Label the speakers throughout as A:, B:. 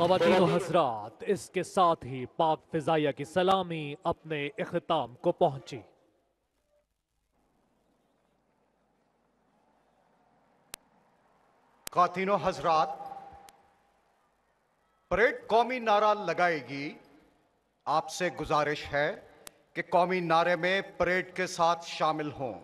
A: ख़वातीन व हज़रात, इसके साथ ही पाक फ़िज़ाइया की सलामी अपने इख्तिताम को पहुंची।
B: ख़वातीन व हज़रात, परेड कौमी नारा लगाएगी। आपसे गुजारिश है कि कौमी नारे में परेड के साथ शामिल हों।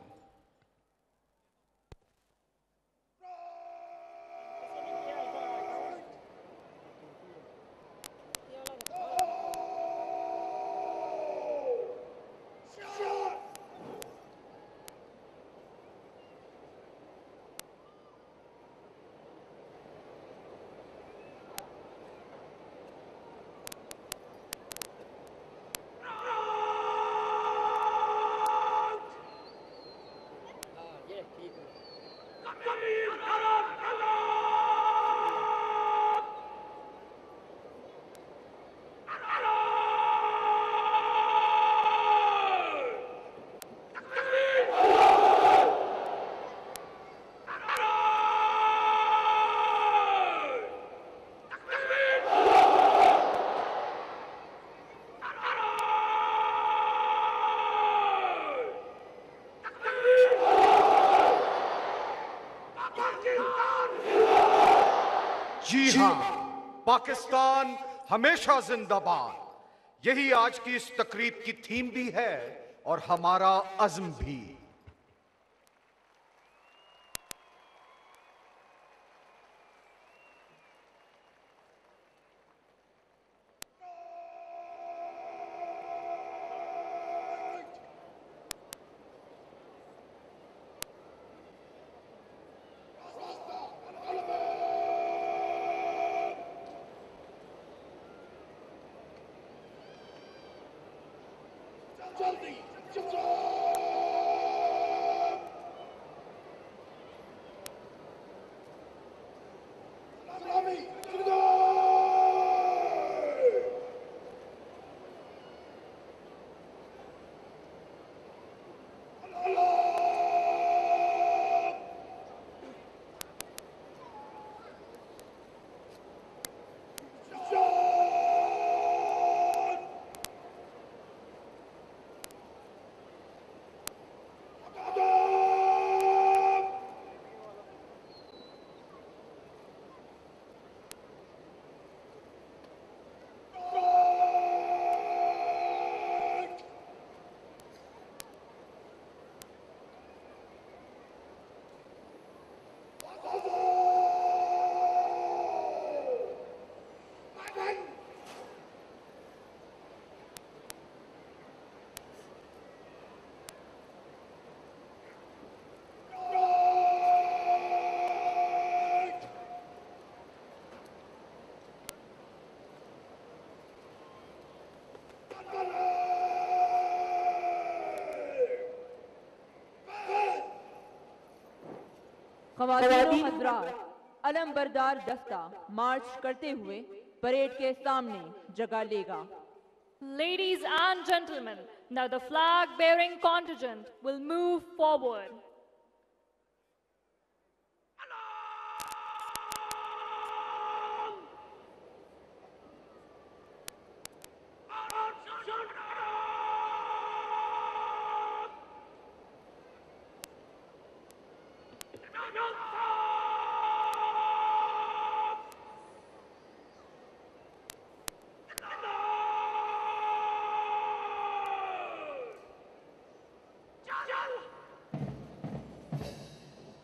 B: जी हाँ, पाकिस्तान हमेशा जिंदाबाद। यही आज की इस तकरीब की थीम भी है और हमारा अज़्म भी।
C: ख़वातीन हज़रात, अलम बरदार दस्ता मार्च करते हुए परेड के सामने जगह लेगा।
D: Ladies and gentlemen, now the flag-bearing contingent will move forward.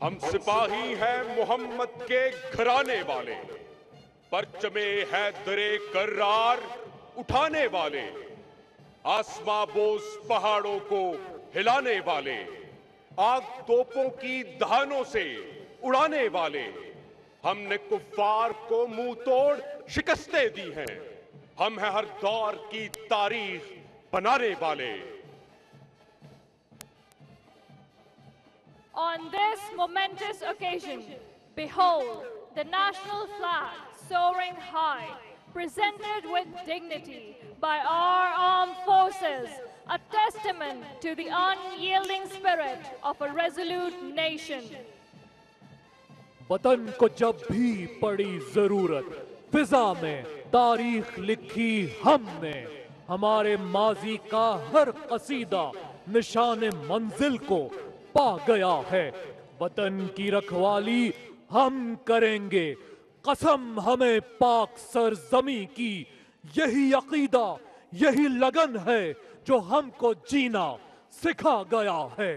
E: हम सिपाही हैं मोहम्मद के घराने वाले, परचमे हैदरे कर्रार उठाने वाले, आसमां बोस पहाड़ों को हिलाने वाले, आग तोपों की दहानों से उड़ाने वाले। हमने कुफ्फार को मुंह तोड़ शिकस्तें दी हैं। हम हैं हर दौर की तारीख बनाने वाले।
D: On this momentous occasion, behold the national flag soaring high, presented with dignity by our armed forces, a testament to the unyielding spirit of a resolute nation.
A: वतन को जब भी पड़ी जरूरत, फिजा में तारीख लिखी हमने, हमारे माजी का हर कसीदा निशान मंजिल को पा गया है। वतन की रखवाली हम करेंगे, कसम हमें पाक सरजमी की। यही अकीदा, यही लगन है जो हमको जीना सिखा गया है।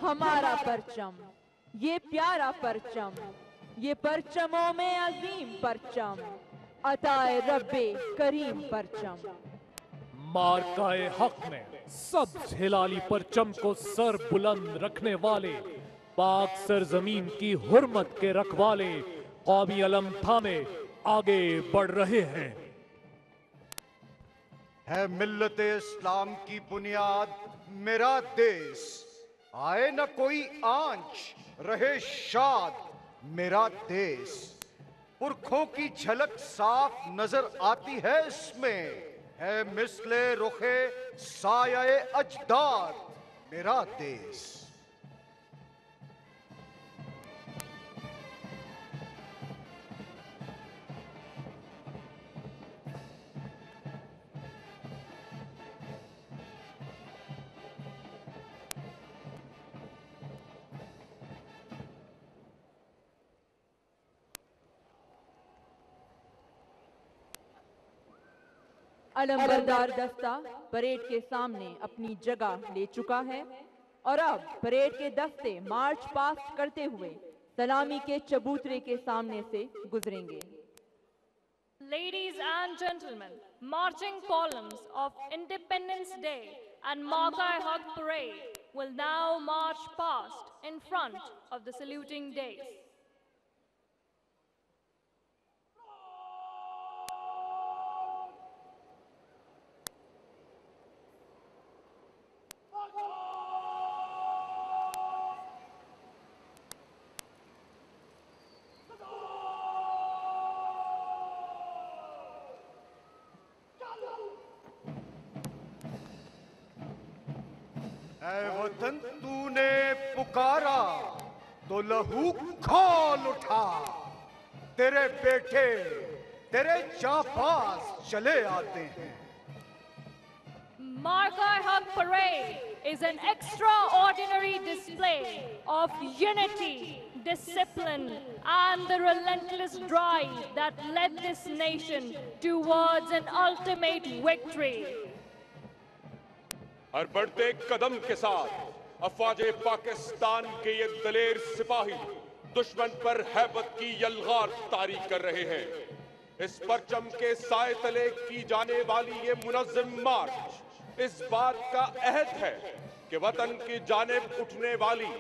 C: हमारा परचम, ये प्यारा परचम, ये परचमों में अजीम परचम, अताए रब्बे करीम परचम।
A: मार्काए हक में सब हिलाली परचम को सर बुलंद रखने वाले, पाक सरजमीन की हुर्मत के रखवाले कौमी अलम थामे आगे बढ़ रहे हैं।
B: है मिल्लत इस्लाम की बुनियाद मेरा देश, आए न कोई आंच रहे शाद मेरा देश। पुरखों की झलक साफ नजर आती है इसमें, है मिसले रुखे साये अजदाद मेरा देश।
C: अलंबरदार दस्ता परेड के सामने अपनी जगह ले चुका है और अब परेड के दस्ते मार्च पास्ट करते हुए सलामी के चबूतरे के सामने से गुजरेंगे।
D: Ladies and gentlemen, marching columns of Independence Day and Markai-Haq Parade will now march past in front of the saluting dais.
B: ऐ वतन तूने पुकारा तो लहू खोल उठा, तेरे बेटे तेरे जांबाज चले आते हैं।
D: Markai-Haq Parade is an extraordinary display of unity, discipline, and the relentless drive that led this nation towards an ultimate victory.
E: हर बढ़ते कदम के साथ अफवाजे पाकिस्तान के ये दलेर सिपाही दुश्मन पर हैबत की यलगार तारी कर रहे हैं। इस परचम के साए तले की जाने वाली ये मुनज़्ज़म मार्च इस बात का अहद है कि वतन की जानिब उठने वाली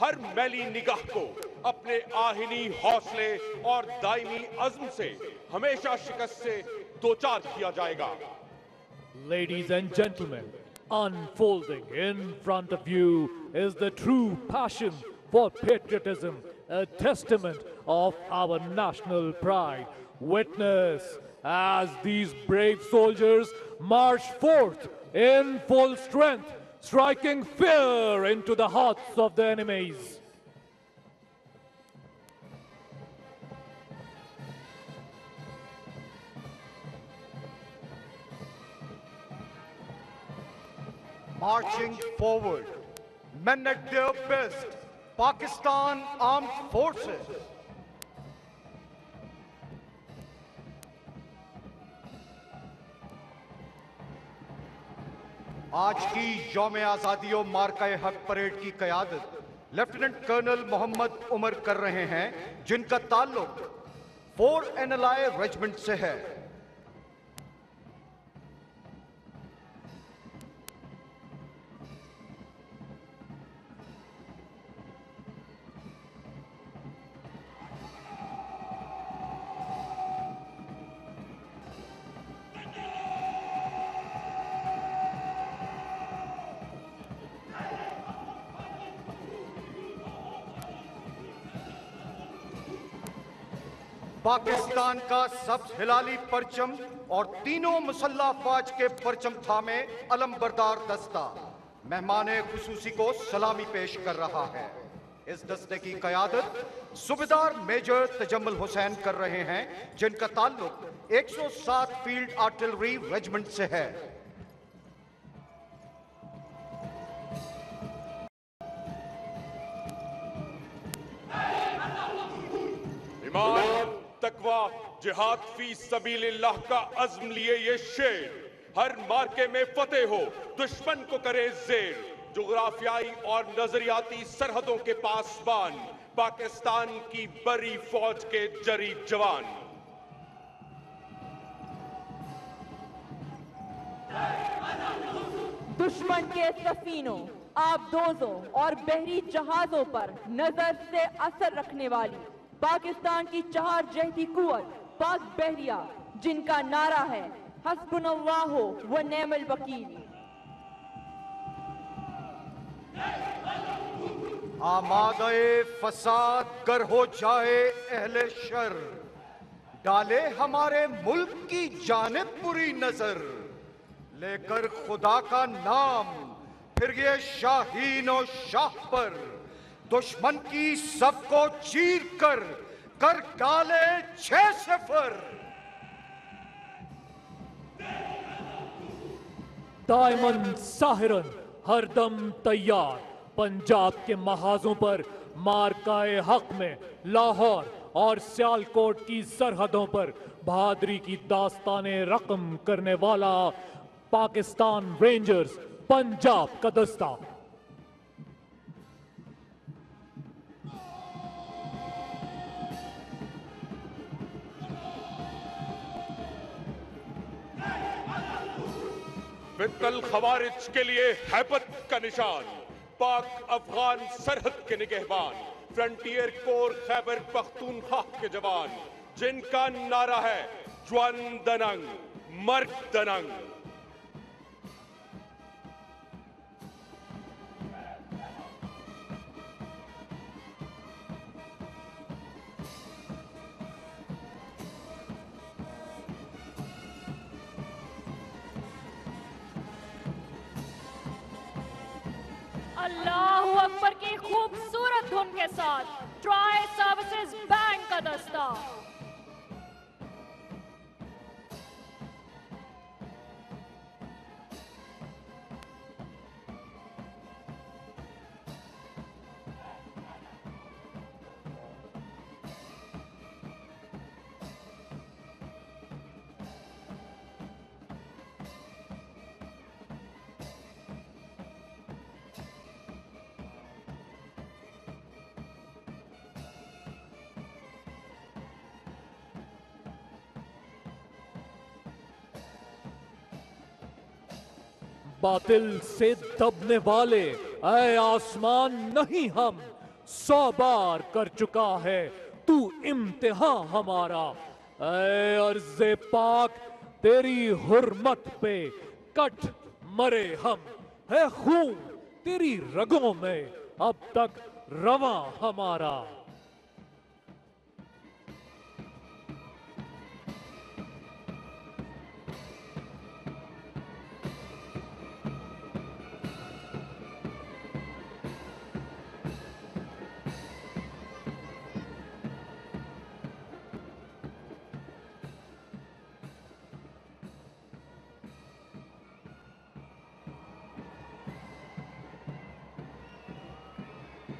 E: हर मैली निगाह को अपने आहिनी हौसले और दायमी अज़्म से हमेशा शिकस्त से दोचार किया जाएगा।
A: Ladies and gentlemen, unfolding in front of you is the true passion for patriotism, a testament of our national pride. Witness as these brave soldiers march forth in full strength, striking fear into the hearts of the enemies.
B: Marching forward, men at their best, Pakistan Armed Forces. आज की यौम आज़ादी और मार्काए हक parade की क़यादत lieutenant colonel Mohammad Umar कर रहे हैं, जिनका ताल्लुक 4 NLI रेजिमेंट से है। पाकिस्तान का सब्ज हिलाली परचम और तीनों मुसल्लह अफवाज के परचम थामे अलंबरदार दस्ता मेहमान खुसूसी को सलामी पेश कर रहा है। इस दस्ते की क़यादत सूबेदार मेजर तजम्मुल हुसैन कर रहे हैं, जिनका ताल्लुक 107 फील्ड आर्टिलरी रेजिमेंट से है।
E: ईमान, तकवा, जिहाद फी सबीलिल्लाह का अज़्म लिए ये शेर हर मार्के में फतेह हो, दुश्मन को करे ज़ेर। जुग्राफियाई और नजरियाती सरहदों के पासबान, पाकिस्तान की बड़ी फौज के जरी जवान।
C: दुश्मन के सफीनों, आबदोजों और बहरी जहाजों पर नजर से असर रखने वाली पाकिस्तान की 4 जहती कुव्वत पाक बहरिया, जिनका नारा है हस्बुनल्लाहु व नेमल वकील।
B: आमादे फसाद गर हो जाए अहले शर, डाले हमारे मुल्क की जानिब बुरी नजर, लेकर खुदा का नाम फिर ये शाहीन और शाह पर, दुश्मन की सबको चीर कर डाले 6 सिफर।
A: दायमन साहिरन हरदम तैयार, पंजाब के महाजों पर मार्काए हक में लाहौर और सियालकोट की सरहदों पर बहादुरी की दास्ताने रकम करने वाला पाकिस्तान रेंजर्स पंजाब का दस्ता।
E: फितल खवारिज के लिए हैबत का निशान, पाक अफगान सरहद के निगहबान, फ्रंटियर कोर खैबर पख्तूनख्वा के जवान, जिनका नारा है ज्वान दनंग मर्ग दनंग।
D: अल्लाहू अकबर की खूबसूरत धुन के साथ ट्राई सर्विसेज बैंक का दस्ता।
A: बातिल से दबने वाले ऐ आसमान नहीं हम, 100 बार कर चुका है तू इम्तिहान हमारा। ऐ अर्ज़े पाक तेरी हुर्मत पे कट मरे हम, है खून तेरी रगों में अब तक रवा हमारा।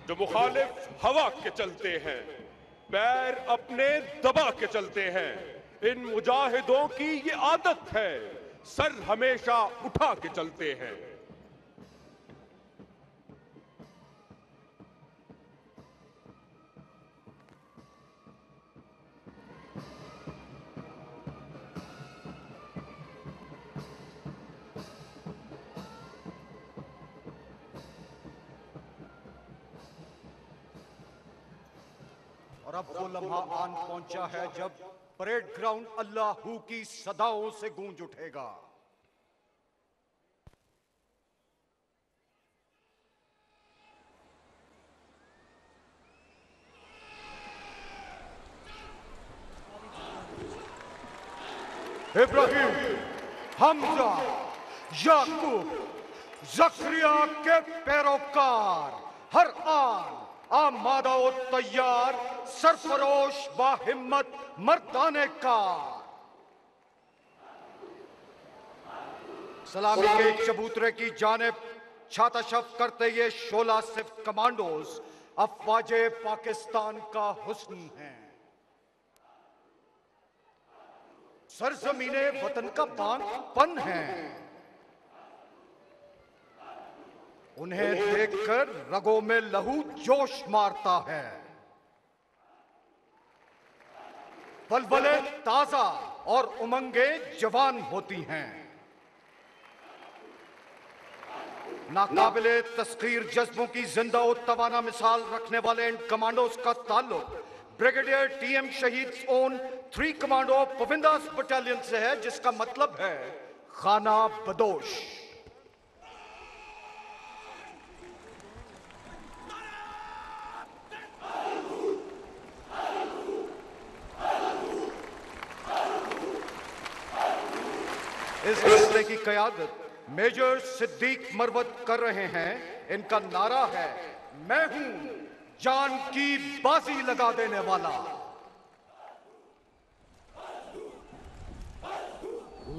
E: जो मुखालिफ हवा के चलते हैं, पैर अपने दबा के चलते हैं, इन मुजाहिदों की ये आदत है, सर हमेशा उठा के चलते हैं।
B: और अब वो लम्हा आन पहुंचा है जब परेड ग्राउंड अल्लाहू की सदाओं से गूंज उठेगा। इब्राहिम, हमजा, याकूब, जकरिया के पैरोकार हर आन आमादा व तैयार, सरफरोश बाहिम्मत मर्दाने का। सलामी के चबूतरे की जानिब छाताशफ करते ये शोला सिफ्त कमांडोज अफवाजे पाकिस्तान का हुस्न है। सरजमीने वतन का बांधपन है। उन्हें देखकर रगों में लहू जोश मारता है। बलबले ताजा और उमंगे जवान होती हैं। नाकाबिले तस्खीर जज्बों की जिंदा और तवाना मिसाल रखने वाले इन कमांडोज का ताल्लुक ब्रिगेडियर टीएम शहीद ओन 3 कमांडो पविंदास बटालियन से है, जिसका मतलब है खाना बदोश। इस दस्ते की कयादत मेजर सिद्दीक मरवत कर रहे हैं। इनका नारा है, मैं हूं जान की बाजी लगा देने वाला।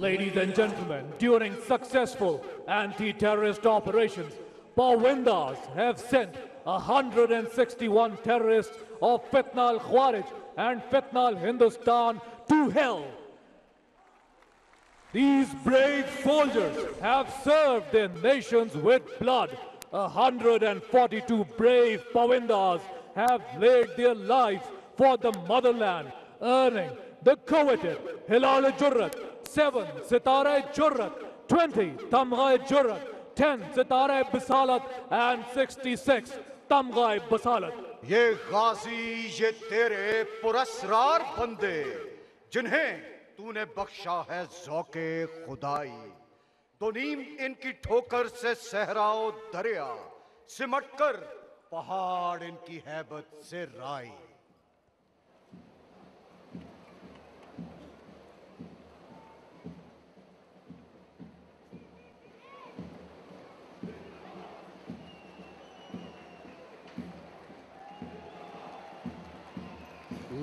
A: Ladies and gentlemen, during successful anti-terrorist operations, Pawindas have sent 161 terrorists of Fitna al-Khwarij and Fitna al-Hindustan to hell. These brave soldiers have served their nations with blood. 142 brave Pawindas have laid their lives for the motherland, earning the coveted Hilal-e-Jurrat, 7 Sitara-e-Jurrat, 20 Tamgha-e-Jurrat, 10 Sitara-e-Bisalat and 66 Tamgha-e-Bisalat.
B: ये गाजी, ये तेरे पुरस्रार बंदे जिन्हें तूने बख्शा है ज़ौके खुदाई। तो नीम इनकी ठोकर से सहराओ दरिया, सिमटकर पहाड़ इनकी हैबत से राई।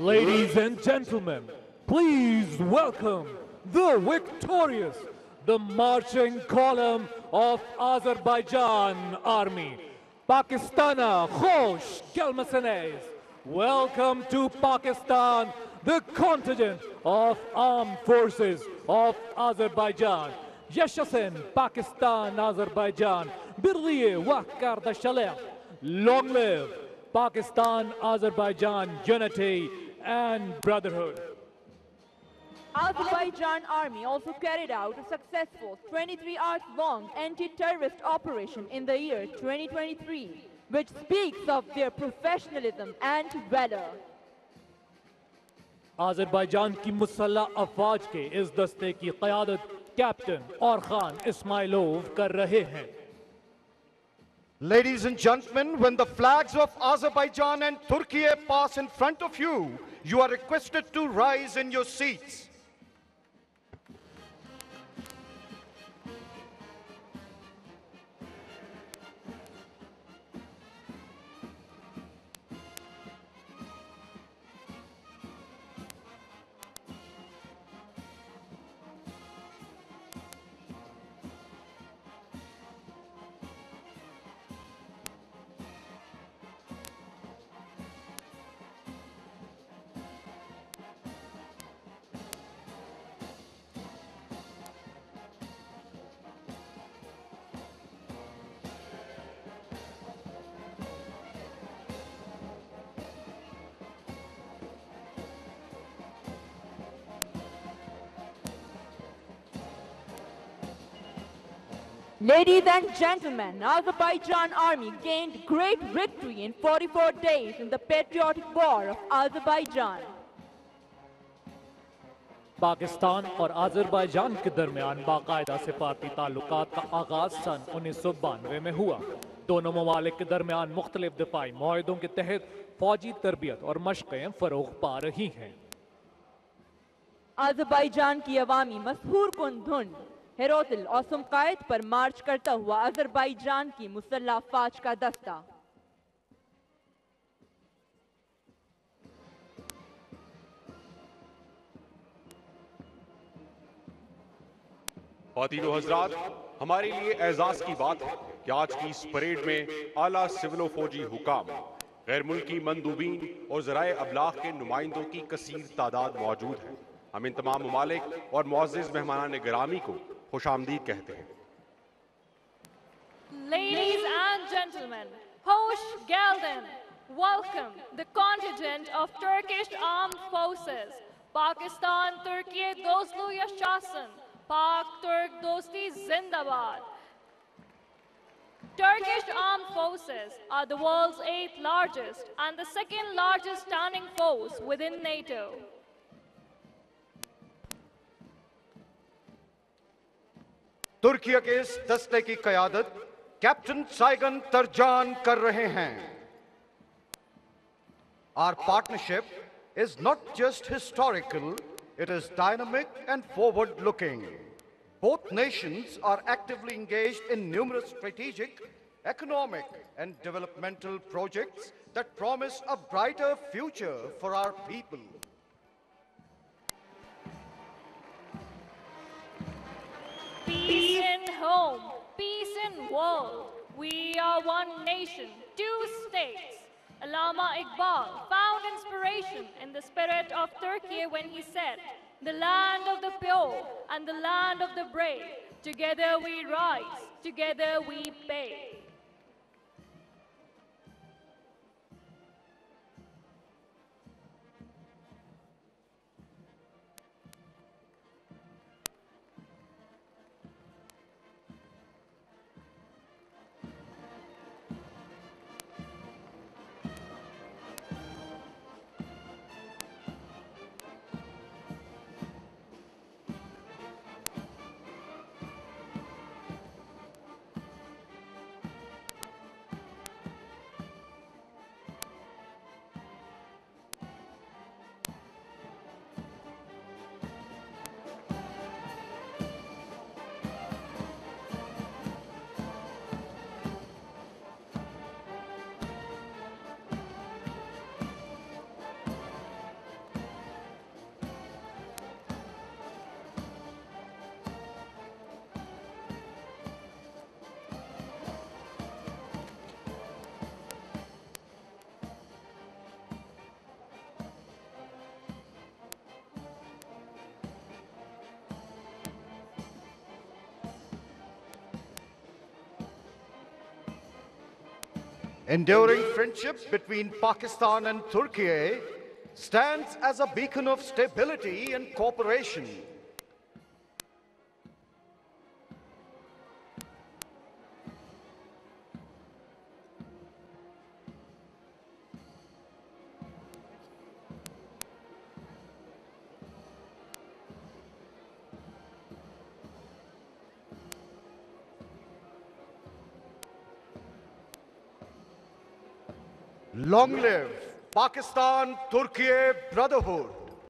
A: Ladies and gentlemen, please welcome the victorious, the marching column of Azerbaijan Army, Pakistana Khosh Kelmasanez. Welcome to Pakistan, the contingent of Armed Forces of Azerbaijan. Yashasin Pakistan, Azerbaijan, Birliye Wakar da Shalem. Long live Pakistan, Azerbaijan unity and brotherhood.
C: Azerbaijan Army also carried out a successful 23 hours long anti-terrorist operation in the year 2023, which speaks of their professionalism and valor.
A: Azerbaijan की मुसल्लह अफवाज के इस दस्ते की क़यादत captain औरखान इस्माइलोव कर रहे हैं।
B: Ladies and gentlemen, when the flags of Azerbaijan and Turkey pass in front of you, you are requested to rise in your seats.
C: Ladies and gentlemen, Azerbaijan Army gained great victory in 44 days in the Patriotic War of Azerbaijan.
A: Pakistan और Azerbaijan के दरमियान बाकायदा सिफारती ताल्लुकात का आगाज सन 1992 में हुआ। दोनों ममालिक के दरमियान मुख्तलिफ दिफाई मुआहदों के तहत फौजी तरबियत और मशक़ें फ़रोग़ पा रही हैं।
C: आज़रबाईजान की अवामी मशहूर कुन धुन हेरोतिल और सुमकायत पर मार्च करता हुआ आज़रबाईजान की मुसल्लह अफ़वाज का दस्ता।
E: ख्वातीन व हजरात, हमारे लिए एजाज की बात है कि आज की इस परेड में आला सिविल फौजी हुकाम, गैर मुल्की मंदूबीन और ज़राए अबलाग के नुमाइंदों की कसीर तादाद मौजूद है। हम इन तमाम ममालिक और मुअज़्ज़िज़ मेहमानान गिरामी को खुशामदीद कहते हैं।
D: Ladies and gentlemen, hoş geldin. Welcome the contingent of Turkish Armed Forces. Pakistan, Türkiye dostluğu yaşasın. Pak Türk dosti zindabad. Turkish Armed Forces are the world's 8th largest and the 2nd largest standing force within NATO.
B: तुर्की के इस दस्ते की क़यादत captain Saigon तरजान कर रहे हैं। Our partnership is not just historical, it is dynamic and forward-looking. Both nations are actively engaged in numerous strategic, economic, and developmental projects that promise a brighter future for our people.
D: Peace in home, peace in world. We are one nation, two states. Allama Iqbal found inspiration in the spirit of Turkey when he said, "The land of the pure and the land of the brave. Together we rise, together we pay."
B: Enduring friendship between Pakistan and Turkey stands as a beacon of stability and cooperation. Long live Pakistan-Turkey brotherhood.